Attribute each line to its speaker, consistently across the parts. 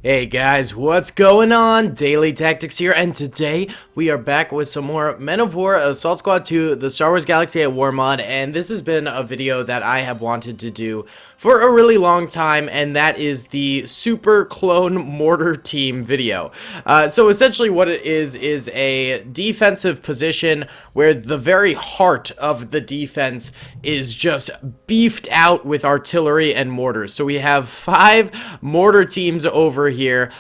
Speaker 1: Hey guys, what's going on? Daily Tactics here, and today we are back with some more Men of War Assault Squad 2, the Star Wars Galaxy at War mod, and this has been a video that I have wanted to do for a really long time, and that is the Super Clone Mortar Team video. So essentially what it is a defensive position where the very heart of the defense is just beefed out with artillery and mortars. So we have 5 mortar teams over here.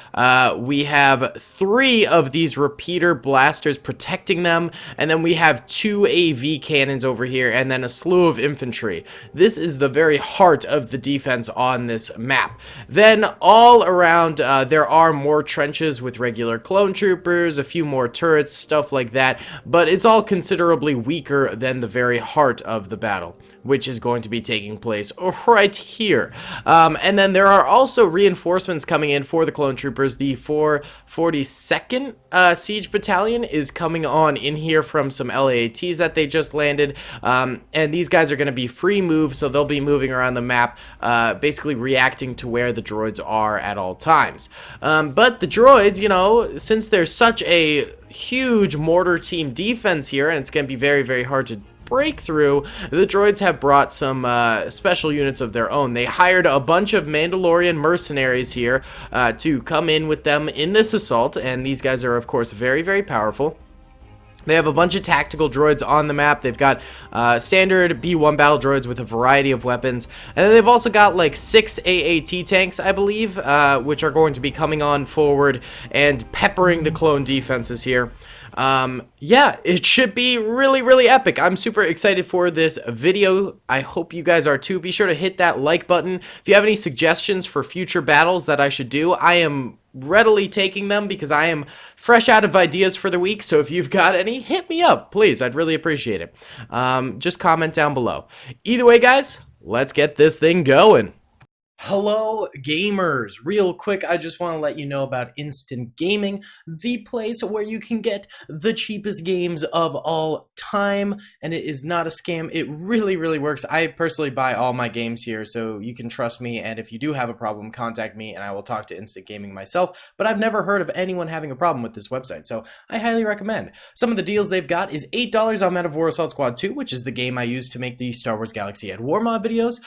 Speaker 1: We have 3 of these repeater blasters protecting them, and then we have 2 AV cannons over here, and then a slew of infantry. This is the very heart of the defense on this map. Then all around there are more trenches with regular clone troopers, a few more turrets, stuff like that, but it's all considerably weaker than the very heart of the battle, which is going to be taking place right here. And then there are also reinforcements coming in for the clone troopers. The 442nd Siege Battalion is coming on in here from some LAATs that they just landed, and these guys are going to be free move, so they'll be moving around the map, basically reacting to where the droids are at all times. But the droids, you know, since there's such a huge mortar team defense here, and it's going to be very, very hard to break through, the droids have brought some special units of their own. They hired a bunch of Mandalorian mercenaries here to come in with them in this assault, and these guys are of course very, very powerful. They have a bunch of tactical droids on the map. They've got standard B1 battle droids with a variety of weapons. And then they've also got like 6 AAT tanks, I believe, which are going to be coming on forward and peppering the clone defenses here. Yeah, it should be really, really epic. I'm super excited for this video. I hope you guys are too. Be sure to hit that like button. If you have any suggestions for future battles that I should do, I am readily taking them because I am fresh out of ideas for the week. So if you've got any, hit me up, please. I'd really appreciate it. Just comment down below. Either way, guys, let's get this thing going. Hello gamers, real quick, I just want to let you know about Instant Gaming, the place where you can get the cheapest games of all time, and it is not a scam. It really, really works. I personally buy all my games here, so you can trust me, and if you do have a problem, contact me and I will talk to Instant Gaming myself, but I've never heard of anyone having a problem with this website, so I highly recommend. Some of the deals they've got is $8 on Men of War Assault Squad 2, which is the game I use to make the Star Wars Galaxy at War mod videos,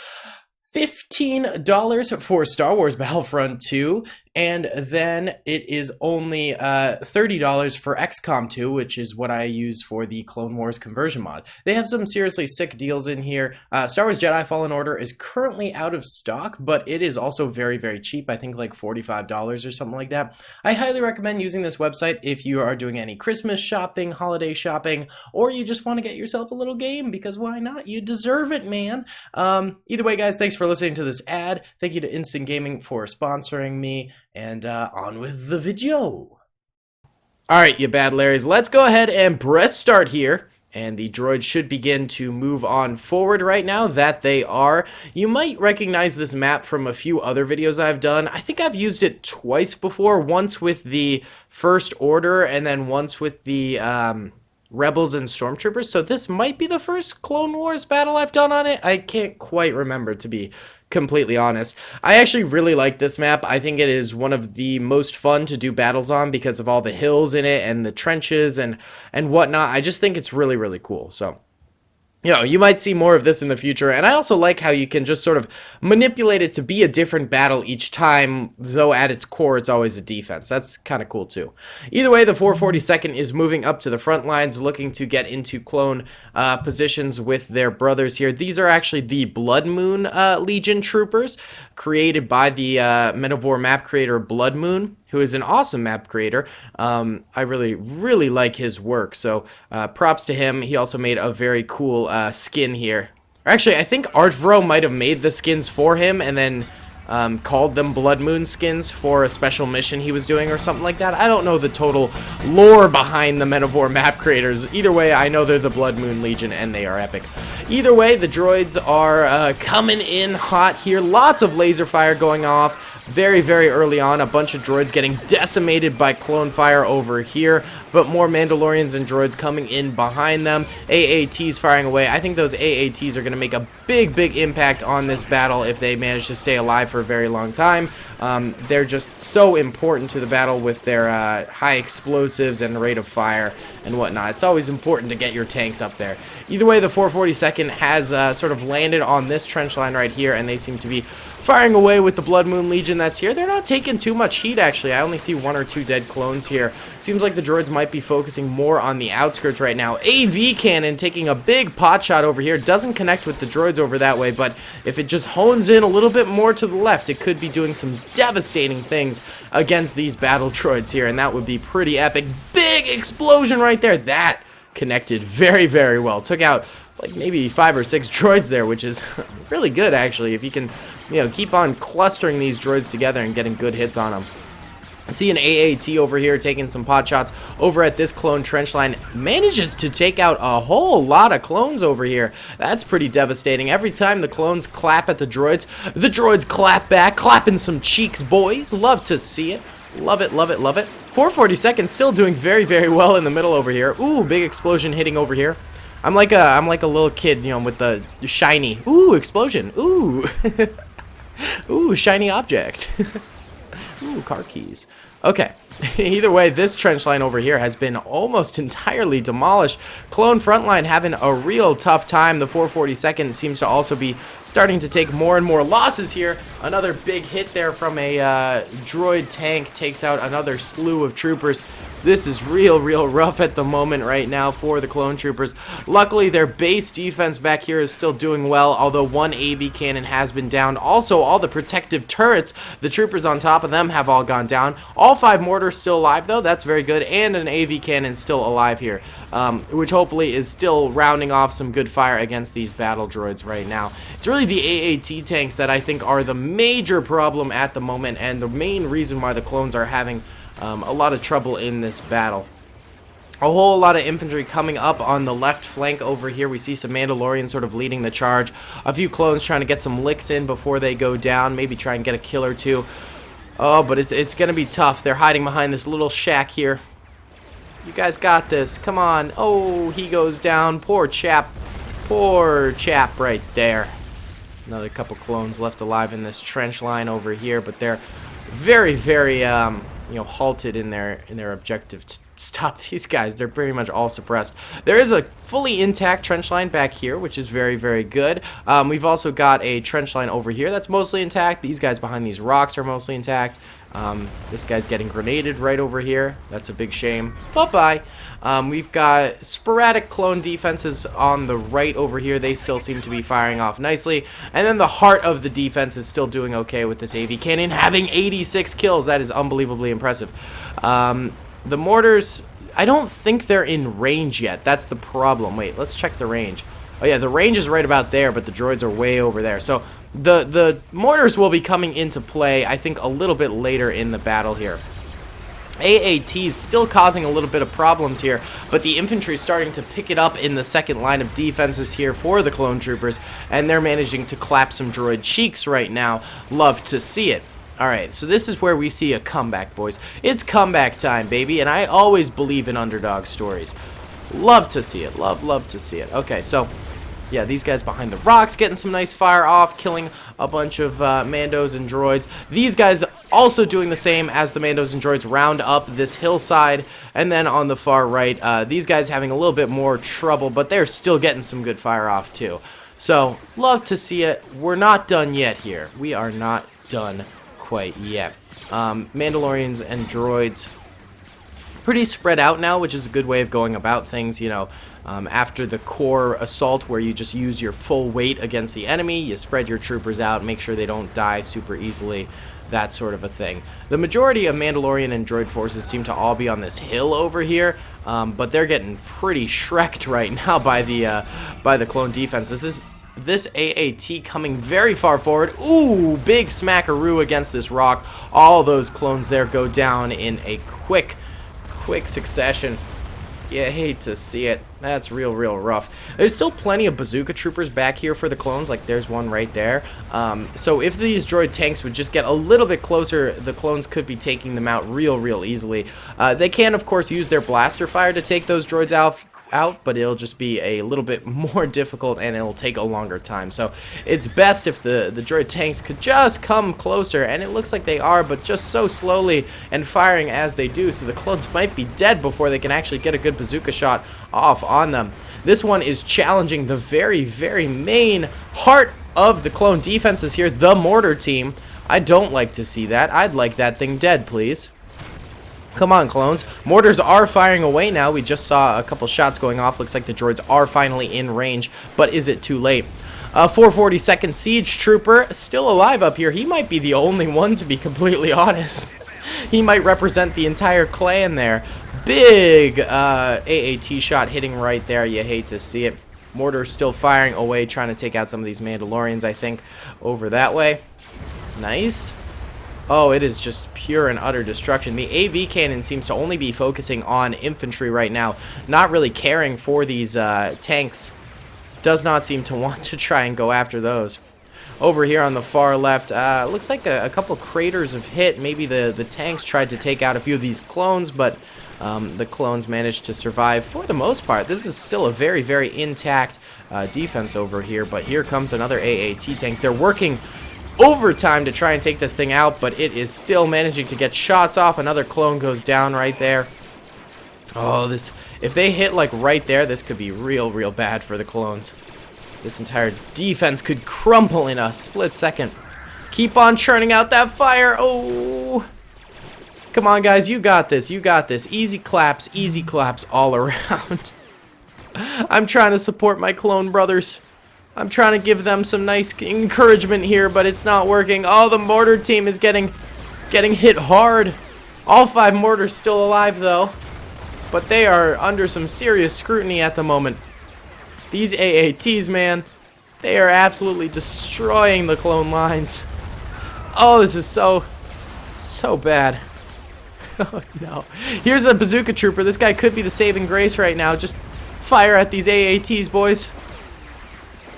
Speaker 1: $15 for Star Wars Battlefront 2, and then it is only $30 for XCOM 2, which is what I use for the Clone Wars conversion mod. They have some seriously sick deals in here. Star Wars Jedi Fallen Order is currently out of stock, but it is also very, very cheap. I think like $45 or something like that. I highly recommend using this website if you are doing any Christmas shopping, holiday shopping, or you just want to get yourself a little game, because why not? You deserve it, man. Either way, guys, thanks for listening to this ad. Thank you to Instant Gaming for sponsoring me, and on with the video. Alright, you bad Larrys, let's go ahead and press start here, and the droids should begin to move on forward right now. That they are. You might recognize this map from a few other videos I've done. I think I've used it twice before, once with the First Order and then once with the Rebels and Stormtroopers, so this might be the first Clone Wars battle I've done on it. I can't quite remember, to be completely honest. I actually really like this map. I think it is one of the most fun to do battles on because of all the hills in it and the trenches and whatnot. I just think it's really, really cool. So, you know, you might see more of this in the future, and I also like how you can just sort of manipulate it to be a different battle each time, though at its core it's always a defense. That's kind of cool too. Either way, the 442nd is moving up to the front lines, looking to get into clone positions with their brothers here. These are actually the Blood Moon Legion troopers, created by the Men of War map creator Blood Moon, who is an awesome map creator. I really, really like his work, so props to him. He also made a very cool skin here. Actually, I think Artvro might have made the skins for him and then called them Blood Moon skins for a special mission he was doing or something like that. I don't know the total lore behind the Men of War map creators. Either way, I know they're the Blood Moon Legion and they are epic. Either way, the droids are coming in hot here. Lots of laser fire going off. very, very early on. A bunch of droids getting decimated by clone fire over here, but more Mandalorians and droids coming in behind them. AATs firing away. I think those AATs are going to make a big, big impact on this battle if they manage to stay alive for a very long time. They're just so important to the battle with their high explosives and rate of fire and whatnot. It's always important to get your tanks up there. Either way, the 442nd has sort of landed on this trench line right here, and they seem to be firing away with the Blood Moon Legion that's here. They're not taking too much heat, actually. I only see 1 or 2 dead clones here. Seems like the droids might be focusing more on the outskirts right now. AV cannon taking a big pot shot over here. Doesn't connect with the droids over that way, but if it just hones in a little bit more to the left, it could be doing some devastating things against these battle droids here, and that would be pretty epic. Big explosion right there. That connected very, very well. Took out like maybe 5 or 6 droids there, which is really good, actually, if you can, you know, keep on clustering these droids together and getting good hits on them. I see an AAT over here taking some pot shots over at this clone trench line. Manages to take out a whole lot of clones over here. That's pretty devastating. Every time the clones clap at the droids clap back, clapping some cheeks, boys. Love to see it. Love it, love it, love it. 442nd still doing very, very well in the middle over here. Ooh, big explosion hitting over here. I'm like a little kid, you know, with the shiny. Ooh, explosion. Ooh. Ooh, shiny object. Ooh, car keys. Okay. Either way, this trench line over here has been almost entirely demolished. Clone frontline having a real tough time. The 442nd seems to also be starting to take more and more losses here. Another big hit there from a droid tank takes out another slew of troopers. This is real rough at the moment right now for the clone troopers. Luckily, their base defense back here is still doing well, although 1 AV cannon has been downed. Also, all the protective turrets, the troopers on top of them have all gone down. All 5 mortars still alive, though. That's very good. And an AV cannon still alive here, which hopefully is still rounding off some good fire against these battle droids right now. It's really the AAT tanks that I think are the major problem at the moment, and the main reason why the clones are having a lot of trouble in this battle. A whole lot of infantry coming up on the left flank over here. We see some Mandalorians sort of leading the charge. A few clones trying to get some licks in before they go down. Maybe try and get a kill or 2. Oh, but it's going to be tough. They're hiding behind this little shack here. You guys got this. Come on. Oh, he goes down. Poor chap. Poor chap right there. Another couple clones left alive in this trench line over here, but they're very, very you know, halted in their objective to stop these guys. They're pretty much all suppressed. There is a fully intact trench line back here, which is very, very good. We've also got a trench line over here that's mostly intact. These guys behind these rocks are mostly intact. This guy's getting grenaded right over here. That's a big shame. Bye-bye. We've got sporadic clone defenses on the right over here. They still seem to be firing off nicely. And then the heart of the defense is still doing okay with this AV cannon, having 86 kills. That is unbelievably impressive. The mortars, I don't think they're in range yet. That's the problem. Wait, let's check the range. Oh yeah, the range is right about there, but the droids are way over there. So the mortars will be coming into play, I think, a little bit later in the battle here. AAT's still causing a little bit of problems here, but the infantry is starting to pick it up in the second line of defenses here for the clone troopers, and they're managing to clap some droid cheeks right now. Love to see it. Alright, so this is where we see a comeback, boys. It's comeback time, baby, and I always believe in underdog stories. Love to see it. Love to see it. Okay, so yeah, these guys behind the rocks getting some nice fire off, killing a bunch of Mandos and droids. These guys also doing the same as the Mandos and droids, round up this hillside. And then on the far right, these guys having a little bit more trouble, but they're still getting some good fire off too. So, love to see it. We're not done yet here. We are not done quite yet. Mandalorians and droids pretty spread out now, which is a good way of going about things, you know. After the core assault where you just use your full weight against the enemy, you spread your troopers out, make sure they don't die super easily, that sort of a thing. The majority of Mandalorian and droid forces seem to all be on this hill over here, but they're getting pretty shreked right now by the clone defense. This AAT coming very far forward. Ooh, big smackaroo against this rock. All those clones there go down in a quick succession. You hate to see it. That's real rough. There's still plenty of bazooka troopers back here for the clones. Like, there's one right there. So if these droid tanks would just get a little bit closer, the clones could be taking them out real easily. They can, of course, use their blaster fire to take those droids out, but it'll just be a little bit more difficult and it'll take a longer time. So it's best if the droid tanks could just come closer, and it looks like they are, but just so slowly and firing as they do, so the clones might be dead before they can actually get a good bazooka shot off on them. This one is challenging the very main heart of the clone defenses here, the Mortar team. I don't like to see that. I'd like that thing dead, please. Come on, clones. Mortars are firing away now. We just saw a couple shots going off. Looks like the droids are finally in range, but is it too late? 442nd Siege Trooper still alive up here. He might be the only one, to be completely honest. He might represent the entire clan there. Big AAT shot hitting right there. You hate to see it. Mortar's still firing away, trying to take out some of these Mandalorians, I think, over that way. Nice. Oh, it is just pure and utter destruction. The AV cannon seems to only be focusing on infantry right now, not really caring for these tanks. Does not seem to want to try and go after those. Over here on the far left, looks like a couple craters have hit. Maybe the tanks tried to take out a few of these clones, but the clones managed to survive for the most part. This is still a very intact defense over here, but here comes another AAT tank. They're working overtime to try and take this thing out, but it is still managing to get shots off. Another clone goes down right there. Oh, if they hit like right there, this could be real bad for the clones. This entire defense could crumble in a split second. Keep on churning out that fire. Oh, come on, guys, you got this. Easy claps all around. I'm trying to support my clone brothers. I'm trying to give them some nice encouragement here, but it's not working. Oh, the Mortar team is getting hit hard. All 5 Mortars still alive, though, but they are under some serious scrutiny at the moment. These AATs, man, they are absolutely destroying the clone lines. Oh, this is so bad. Oh, no. Here's a bazooka trooper. This guy could be the saving grace right now. Just fire at these AATs, boys.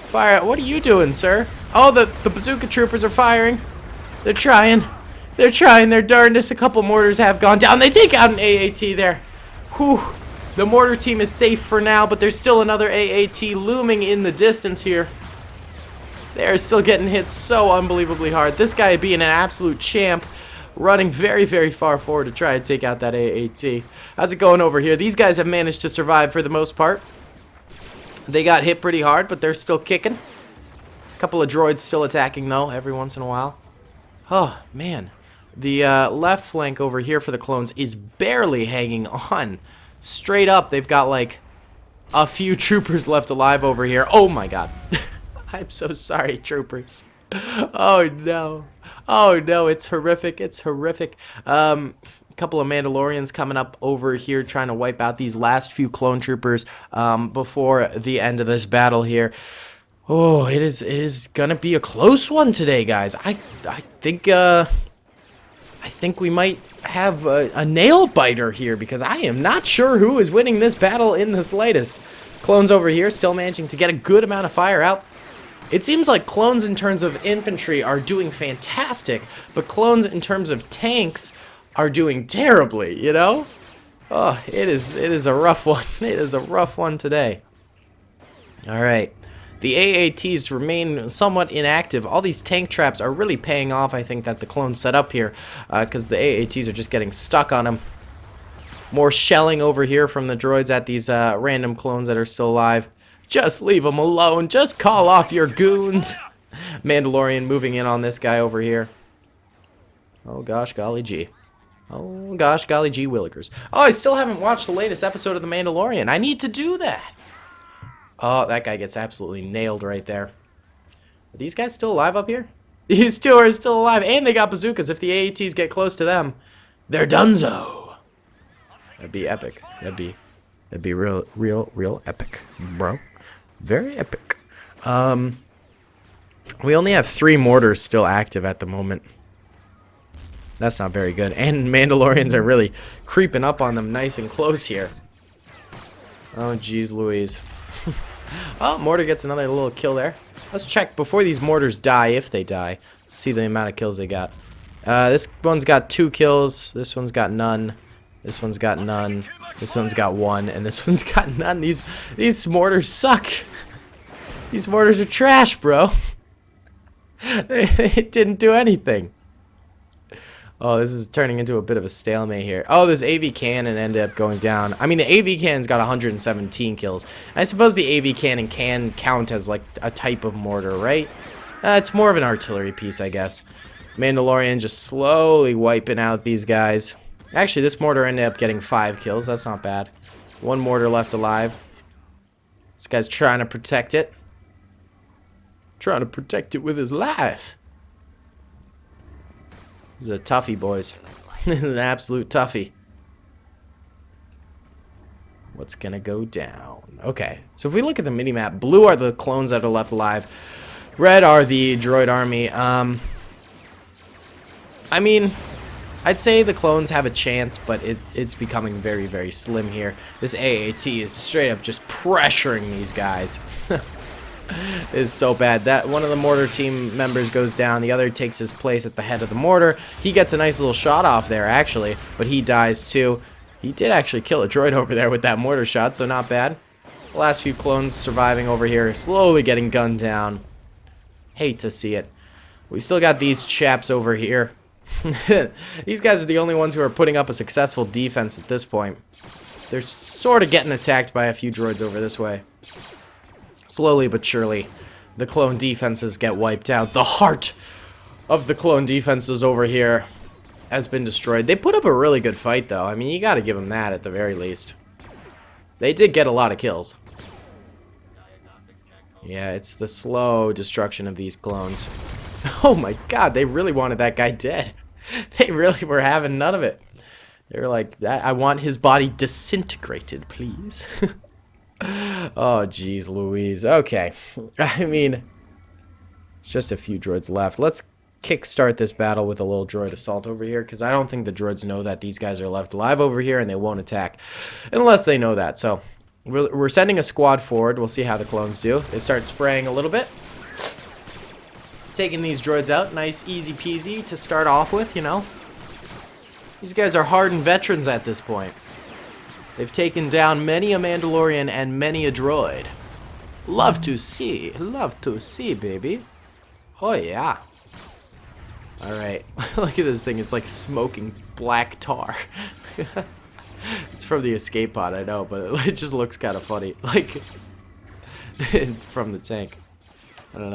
Speaker 1: Fire! What are you doing, sir? Oh, the bazooka troopers are firing. They're trying their darndest. A couple mortars have gone down. They take out an AAT there. Whew. The Mortar team is safe for now, but there's still another AAT looming in the distance here. They're still getting hit so unbelievably hard. This guy being an absolute champ, running very far forward to try and take out that AAT. How's it going over here? These guys have managed to survive for the most part. They got hit pretty hard, but they're still kicking. A couple of droids still attacking, though, every once in a while. Oh, man. The left flank over here for the clones is barely hanging on. Straight up, they've got, like, a few troopers left alive over here. Oh, my God. I'm so sorry, troopers. Oh, no. Oh, no, it's horrific. It's horrific. Couple of Mandalorians coming up over here trying to wipe out these last few clone troopers before the end of this battle here. Oh, it is gonna be a close one today, guys. I think we might have a nail biter here, because I am not sure who is winning this battle in the slightest. Clones over here still managing to get a good amount of fire out. It seems like clones in terms of infantry are doing fantastic, but clones in terms of tanks are doing terribly, you know? Oh, it is a rough one. It is a rough one today. All right. The AATs remain somewhat inactive. All these tank traps are really paying off, I think, that the clones set up here, because the AATs are just getting stuck on them. More shelling over here from the droids at these random clones that are still alive. Just leave them alone. Just call off your goons. Mandalorian moving in on this guy over here. Oh, gosh, golly gee. Oh, gosh, golly gee willikers. Oh, I still haven't watched the latest episode of The Mandalorian. I need to do that. Oh, that guy gets absolutely nailed right there. Are these guys still alive up here? These two are still alive, and they got bazookas. If the AATs get close to them, they're donezo. That'd be epic. That'd be real epic, bro. Very epic. We only have 3 mortars still active at the moment. That's not very good. And Mandalorians are really creeping up on them nice and close here. Oh, geez Louise. Oh, Mortar gets another little kill there. Let's check before these mortars die, if they die. See the amount of kills they got. This one's got 2 kills. This one's got none. This one's got none. This one's got 1, and this one's got none. These mortars suck. These mortars are trash, bro. It didn't do anything. Oh, this is turning into a bit of a stalemate here. Oh, this AV cannon ended up going down. I mean, the AV cannon's got 117 kills. I suppose the AV cannon can count as, like, a type of mortar, right? It's more of an artillery piece, I guess. Mandalorian just slowly wiping out these guys. Actually, this mortar ended up getting 5 kills. That's not bad. 1 mortar left alive. This guy's trying to protect it. Trying to protect it with his life. This is a toughie, boys. This is an absolute toughie. What's gonna go down? Okay, so if we look at the minimap, blue are the clones that are left alive. Red are the droid army. I mean, I'd say the clones have a chance, but it's becoming very, very slim here. This AAT is straight up just pressuring these guys. Is so bad that one of the mortar team members goes down, the other takes his place at the head of the mortar. He gets a nice little shot off there actually, but he dies too. He did actually kill a droid over there with that mortar shot, so not bad. The last few clones surviving over here, slowly getting gunned down. Hate to see it. We still got these chaps over here. These guys are the only ones who are putting up a successful defense at this point. They're sort of getting attacked by a few droids over this way. Slowly but surely, the clone defenses get wiped out. The heart of the clone defenses over here has been destroyed. They put up a really good fight, though. I mean, you got to give them that at the very least. They did get a lot of kills. Yeah, it's the slow destruction of these clones. Oh my god, they really wanted that guy dead. They really were having none of it. They were like, I want his body disintegrated, please. Oh, jeez Louise. Okay. I mean, it's just a few droids left. Let's kickstart this battle with a little droid assault over here, because I don't think the droids know that these guys are left alive over here, and they won't attack unless they know that. So, we're sending a squad forward. We'll see how the clones do. They start spraying a little bit. Taking these droids out. Nice, easy peasy to start off with, you know. These guys are hardened veterans at this point. They've taken down many a Mandalorian and many a droid. Love to see, baby. Oh yeah. Alright, look at this thing, it's like smoking black tar. It's from the escape pod, I know, but it just looks kind of funny. Like, from the tank. I don't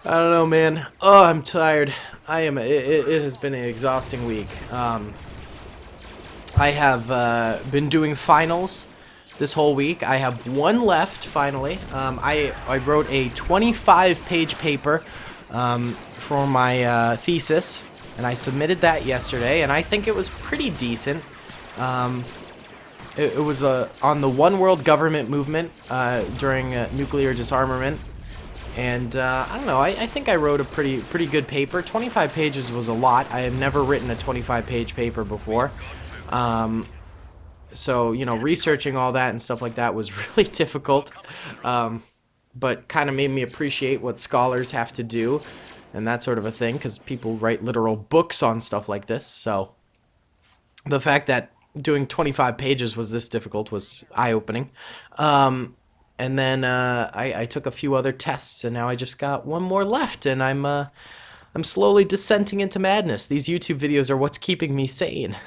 Speaker 1: know, man. Oh, I'm tired. It has been an exhausting week. I have been doing finals this whole week. I have 1 left, finally. I wrote a 25-page paper for my thesis, and I submitted that yesterday, and I think it was pretty decent. It was on the one world government movement during nuclear disarmament. And I don't know, I think I wrote a pretty good paper. 25 pages was a lot. I have never written a 25-page paper before. So, you know, researching all that and stuff like that was really difficult. But kind of made me appreciate what scholars have to do and that sort of a thing, because people write literal books on stuff like this. So the fact that doing 25 pages was this difficult was eye-opening. And then I took a few other tests, and now I just got 1 more left, and I'm slowly descending into madness. These YouTube videos are what's keeping me sane.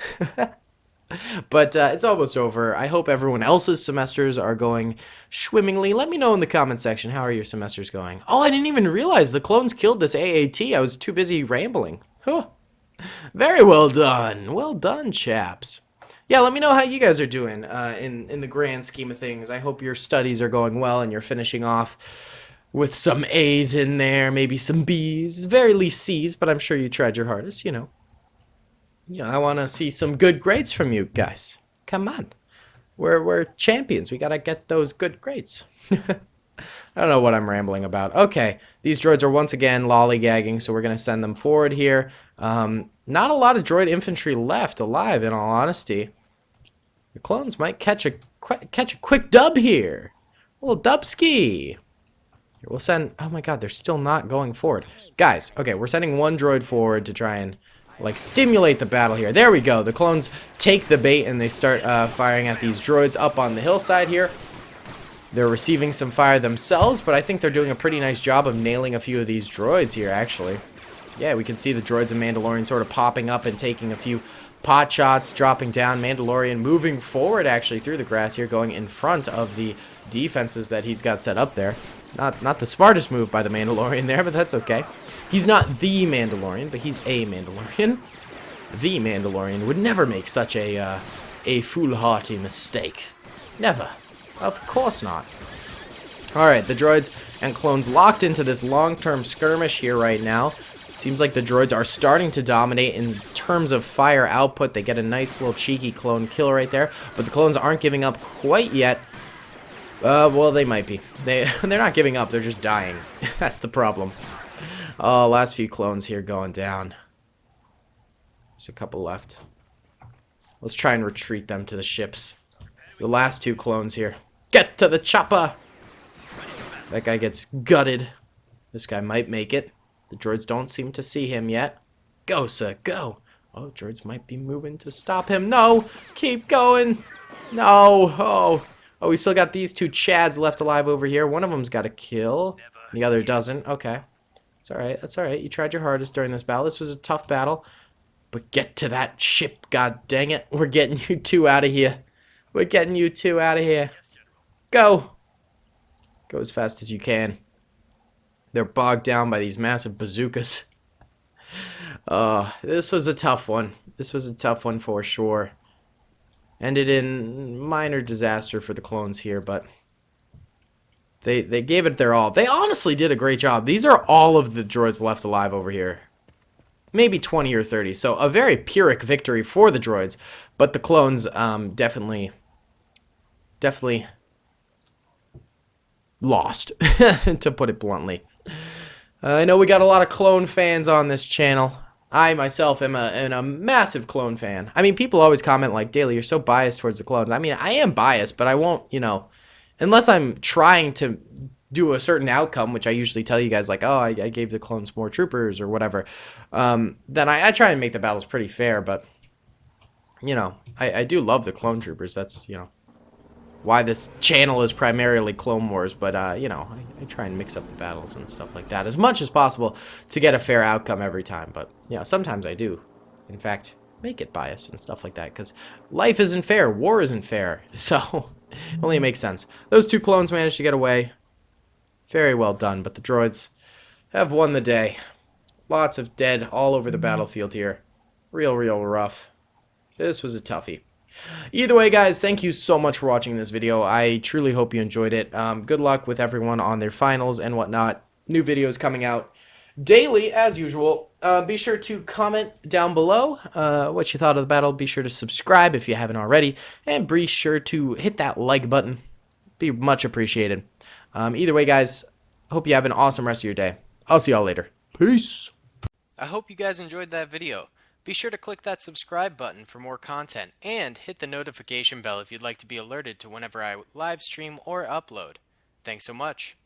Speaker 1: But it's almost over. I hope everyone else's semesters are going swimmingly. Let me know in the comment section, how are your semesters going? Oh, I didn't even realize the clones killed this AAT. I was too busy rambling. Huh. Very well done. Well done, chaps. Yeah, let me know how you guys are doing in the grand scheme of things. I hope your studies are going well and you're finishing off with some A's in there, maybe some B's, very least C's, but I'm sure you tried your hardest, you know. Yeah, I want to see some good grades from you guys. Come on. We're champions. We got to get those good grades. I don't know what I'm rambling about. Okay, these droids are once again lollygagging, so we're going to send them forward here. Not a lot of droid infantry left alive, in all honesty. The clones might catch a quick dub here. A little dubski. Here, we'll send... Oh my god, they're still not going forward. Guys, okay, we're sending one droid forward to try and, like, stimulate the battle here. There we go. The clones take the bait and they start firing at these droids up on the hillside here. They're receiving some fire themselves, but I think they're doing a pretty nice job of nailing a few of these droids here, actually. Yeah, we can see the droids and Mandalorian sort of popping up and taking a few pot shots, dropping down. Mandalorian moving forward, actually, through the grass here, going in front of the defenses that he's got set up there. Not the smartest move by the Mandalorian there, but that's okay. He's not the Mandalorian, but he's a Mandalorian. The Mandalorian would never make such a foolhardy mistake. Never. Of course not. Alright, the droids and clones locked into this long-term skirmish here right now. Seems like the droids are starting to dominate in terms of fire output. They get a nice little cheeky clone kill right there, but the clones aren't giving up quite yet. Well, they might be. They're not giving up, they're just dying. That's the problem. Oh, last few clones here going down. There's a couple left. Let's try and retreat them to the ships. The last two clones here. Get to the chopper! That guy gets gutted. This guy might make it. The droids don't seem to see him yet. Go, sir, go! Oh, droids might be moving to stop him. No! Keep going! No! Oh, we still got these two Chads left alive over here. One of them's got a kill. The other doesn't. Okay. It's alright, that's alright. You tried your hardest during this battle. This was a tough battle. But get to that ship, god dang it. We're getting you two out of here. We're getting you two out of here. Go! Go as fast as you can. They're bogged down by these massive bazookas. This was a tough one. This was a tough one for sure. Ended in minor disaster for the clones here, but they gave it their all. They honestly did a great job. These are all of the droids left alive over here. Maybe 20 or 30. So a very Pyrrhic victory for the droids, but the clones definitely lost, to put it bluntly. I know we got a lot of clone fans on this channel. I myself am a massive clone fan. I mean, people always comment like, Daily, you're so biased towards the clones. I mean, I am biased, but I won't, you know, unless I'm trying to do a certain outcome, which I usually tell you guys like, oh, I gave the clones more troopers or whatever, then I try and make the battles pretty fair, but, you know, I do love the clone troopers. That's, you know, why this channel is primarily Clone Wars, but, you know, I try and mix up the battles and stuff like that as much as possible to get a fair outcome every time, but, yeah, sometimes I do, in fact, make it biased and stuff like that, because life isn't fair, war isn't fair, so it only makes sense. Those two clones managed to get away. Very well done, but the droids have won the day. Lots of dead all over the battlefield here. Real rough. This was a toughie. Either way, guys, thank you so much for watching this video. I truly hope you enjoyed it. Good luck with everyone on their finals and whatnot. New videos coming out daily, as usual. Be sure to comment down below what you thought of the battle. Be sure to subscribe if you haven't already. And be sure to hit that like button. Be much appreciated. Either way, guys, hope you have an awesome rest of your day. I'll see y'all later. Peace. I hope you guys enjoyed that video. Be sure to click that subscribe button for more content, and hit the notification bell if you'd like to be alerted to whenever I live stream or upload. Thanks so much.